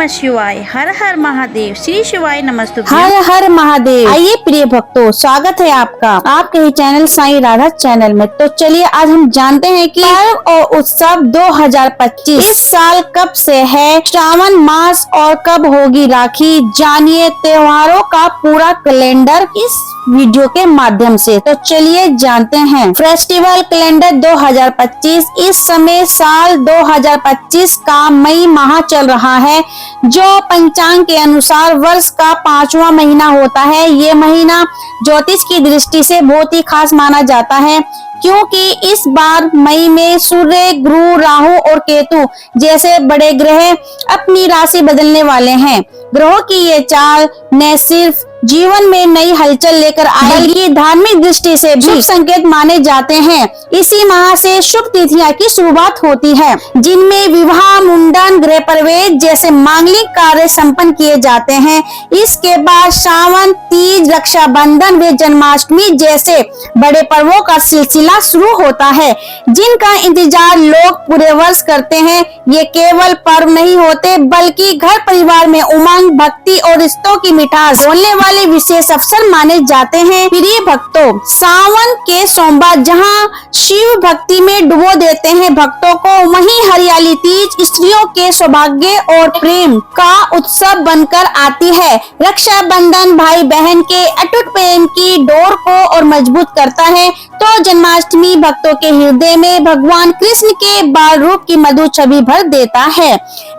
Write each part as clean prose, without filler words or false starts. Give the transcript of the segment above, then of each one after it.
नमः शिवाय। हर हर महादेव। श्री शिवाय नमस्तुभ्यं। हर हर महादेव। आइए प्रिय भक्तों, स्वागत है आपका आपके ही चैनल साईं राधा चैनल में। तो चलिए आज हम जानते हैं कि पर्व और उत्सव 2025 इस साल कब से है, श्रावण मास और कब होगी राखी। जानिए त्योहारों का पूरा कैलेंडर इस वीडियो के माध्यम से। तो चलिए जानते हैं। फेस्टिवल कैलेंडर 2025 इस समय साल 2025 का मई माह चल रहा है, जो पंचांग के अनुसार वर्ष का 5वां महीना होता है। ये महीना ज्योतिष की दृष्टि से बहुत ही खास माना जाता है, क्योंकि इस बार मई में सूर्य, गुरु, राहु और केतु जैसे बड़े ग्रह अपनी राशि बदलने वाले हैं। ग्रहों की ये चाल न सिर्फ जीवन में नई हलचल लेकर आए, बल्कि धार्मिक दृष्टि से भी शुभ संकेत माने जाते हैं। इसी माह से शुभ तिथियां की शुरुआत होती है, जिनमें विवाह, मुंडन, गृह प्रवेश जैसे मांगलिक कार्य संपन्न किए जाते हैं। इसके बाद श्रावण, तीज, रक्षाबंधन व जन्माष्टमी जैसे बड़े पर्वों का सिलसिला शुरू होता है, जिनका इंतजार लोग पूरे वर्ष करते हैं। ये केवल पर्व नहीं होते, बल्कि घर परिवार में उमंग, भक्ति और रिश्तों की मिठास बोलने वाले विशेष अवसर माने जाते हैं। प्रिय भक्तों, सावन के सोमवार जहां शिव भक्ति में डुबो देते हैं भक्तों को, वहीं हरियाली तीज स्त्रियों के सौभाग्य और प्रेम का उत्सव बनकर आती है। रक्षाबंधन भाई बहन के अटूट प्रेम की डोर को और मजबूत करता है, तो जन्माष्टमी भक्तों के हृदय में भगवान कृष्ण के बाल रूप की मधुर छवि भर देता है।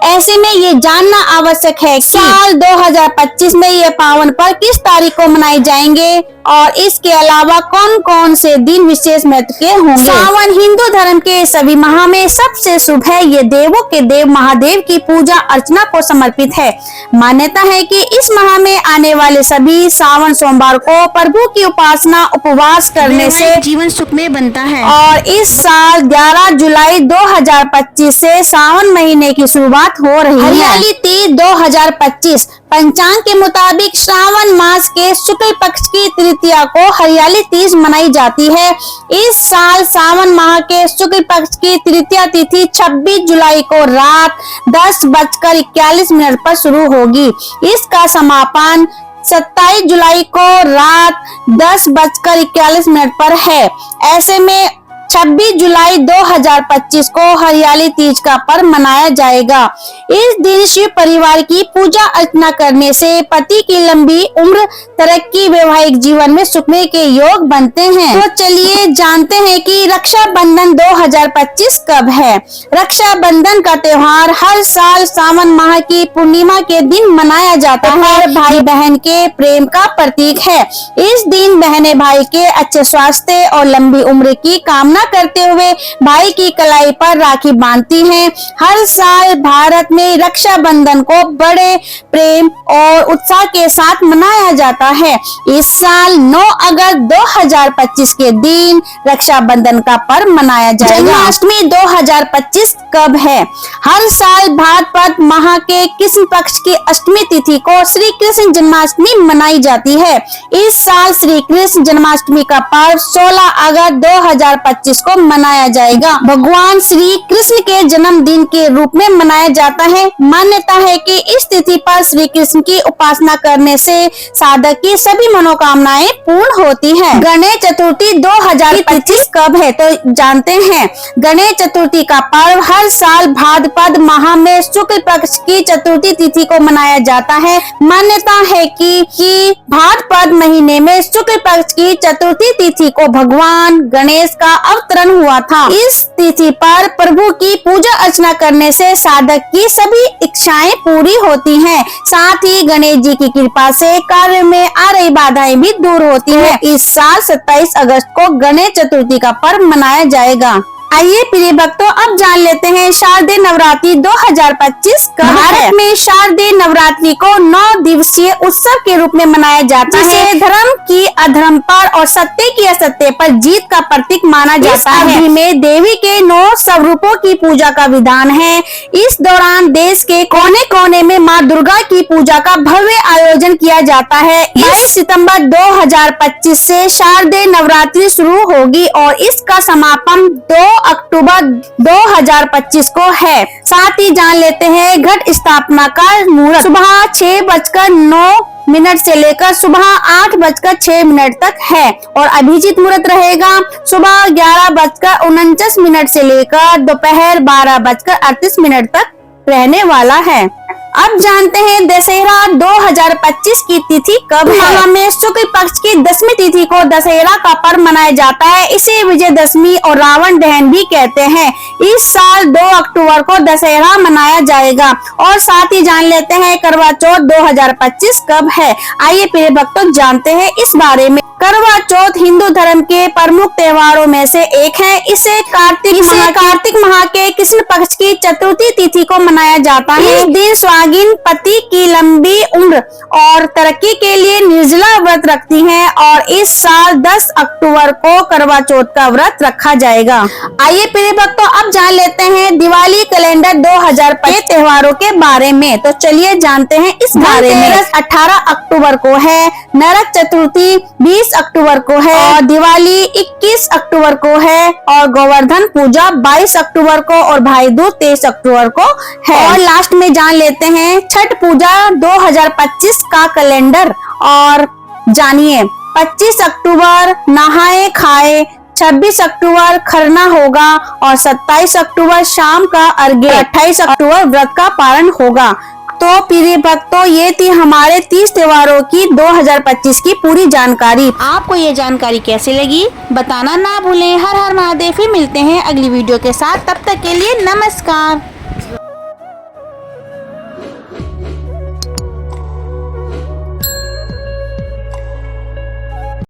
ऐसे में ये जानना आवश्यक है कि साल 2025 में ये पावन पर्व किस तारीख को मनाए जाएंगे और इसके अलावा कौन कौन से दिन विशेष महत्व के होंगे। सावन हिंदू धर्म के सभी माह में सबसे शुभ है। ये देवों के देव महादेव की पूजा अर्चना को समर्पित है। मान्यता है कि इस माह में आने वाले सभी सावन सोमवार को प्रभु की उपासना उपवास करने से जीवन सुखमय बनता है। और इस साल 11 जुलाई 2025 से सावन महीने की शुरुआत हो रही है। हरियाली तीज 2025 पंचांग के मुताबिक श्रावण मास के शुक्ल पक्ष की तृतीया को हरियाली तीज मनाई जाती है। इस साल सावन माह के शुक्ल पक्ष की तृतीया तिथि 26 जुलाई को रात 10:41 पर शुरू होगी। इसका समापन 27 जुलाई को रात 10:41 पर है। ऐसे में 26 जुलाई 2025 को हरियाली तीज का पर्व मनाया जाएगा। इस दिन शिव परिवार की पूजा अर्चना करने से पति की लंबी उम्र, तरक्की, वैवाहिक जीवन में सुखमय के योग बनते हैं। तो चलिए जानते हैं कि रक्षाबंधन 2025 कब है। रक्षाबंधन का त्योहार हर साल सावन माह की पूर्णिमा के दिन मनाया जाता है। भाई बहन के प्रेम का प्रतीक है। इस दिन बहनें भाई के अच्छे स्वास्थ्य और लंबी उम्र की कामना करते हुए भाई की कलाई पर राखी बांधती हैं। हर साल भारत में रक्षाबंधन को बड़े प्रेम और उत्साह के साथ मनाया जाता है। इस साल 9 अगस्त 2025 के दिन रक्षाबंधन का पर्व मनाया जाएगा। जन्माष्टमी 2025 कब है। हर साल भाद्रपद माह के कृष्ण पक्ष की अष्टमी तिथि को श्री कृष्ण जन्माष्टमी मनाई जाती है। इस साल श्री कृष्ण जन्माष्टमी का पर्व 16 अगस्त 2025 को मनाया जाएगा। भगवान श्री कृष्ण के जन्मदिन के रूप में मनाया जाता है। मान्यता है कि इस तिथि पर श्री कृष्ण की उपासना करने से साधक की सभी मनोकामनाएं पूर्ण होती हैं। गणेश चतुर्थी 2025 कब है, तो जानते हैं। गणेश चतुर्थी का पर्व हर साल भाद्रपद माह में शुक्ल पक्ष की चतुर्थी तिथि को मनाया जाता है। मान्यता है कि भाद्रपद महीने में शुक्ल पक्ष की चतुर्थी तिथि को भगवान गणेश का अवतरण हुआ था। इस तिथि पर प्रभु की पूजा अर्चना करने से साधक की सभी इच्छाएं पूरी होती हैं। साथ ही गणेश जी की कृपा से कार्य में आ रही बाधाएं भी दूर होती हैं। इस साल 27 अगस्त को गणेश चतुर्थी का पर्व मनाया जाएगा। आइए प्रिय भक्तों, अब जान लेते हैं शारदीय नवरात्रि 2025 कब है। भारत में शारदीय नवरात्रि को 9 दिवसीय उत्सव के रूप में मनाया जाता है। धर्म की अधर्म पर और सत्य की असत्य पर जीत का प्रतीक माना जाता है। इस अवधि में देवी के 9 स्वरूपों की पूजा का विधान है। इस दौरान देश के कोने कोने में माँ दुर्गा की पूजा का भव्य आयोजन किया जाता है। 22 सितंबर 2025 से शारदीय नवरात्रि शुरू होगी और इसका समापन 2 अक्टूबर 2025 को है। साथ ही जान लेते हैं घट स्थापना का मुहूर्त सुबह 6:09 से लेकर सुबह 8:06 तक है और अभिजीत मुहूर्त रहेगा सुबह 11:49 से लेकर दोपहर 12:38 तक रहने वाला है। अब जानते हैं दशहरा 2025 की तिथि कब है। माह में शुक्ल पक्ष की 10वीं तिथि को दशहरा का पर्व मनाया जाता है। इसे विजयदशमी और रावण दहन भी कहते हैं। इस साल 2 अक्टूबर को दशहरा मनाया जाएगा। और साथ ही जान लेते हैं करवा चौथ 2025 कब है। आइए प्रिय भक्तों जानते हैं इस बारे में। करवा चौथ हिंदू धर्म के प्रमुख त्योहारों में से एक है। इसे कार्तिक माह के कृष्ण पक्ष की चतुर्थी तिथि को मनाया जाता है। इस दिन सुहागिन पति की लंबी उम्र और तरक्की के लिए निर्जला व्रत रखती हैं और इस साल 10 अक्टूबर को करवा चौथ का व्रत रखा जाएगा। आइए प्रिय भक्तों अब जान लेते हैं दिवाली कैलेंडर 2025 त्योहारों के बारे में। तो चलिए जानते हैं इस बारे में। 18 अक्टूबर को है, नरक चतुर्थी 20 अक्टूबर को है और दिवाली 21 अक्टूबर को है और गोवर्धन पूजा 22 अक्टूबर को और भाई दूज 23 अक्टूबर को है। और लास्ट में जान लेते हैं छठ पूजा 2025 का कैलेंडर। और जानिए 25 अक्टूबर नहाए खाए, 26 अक्टूबर खरना होगा और 27 अक्टूबर शाम का अर्घ्य, 28 अक्टूबर व्रत का पारण होगा। तो प्रिय भक्तों ये थी हमारे 30 त्योहारों की 2025 की पूरी जानकारी। आपको ये जानकारी कैसी लगी बताना ना भूलें। हर हर महादेव। फिर मिलते हैं अगली वीडियो के साथ, तब तक के लिए नमस्कार।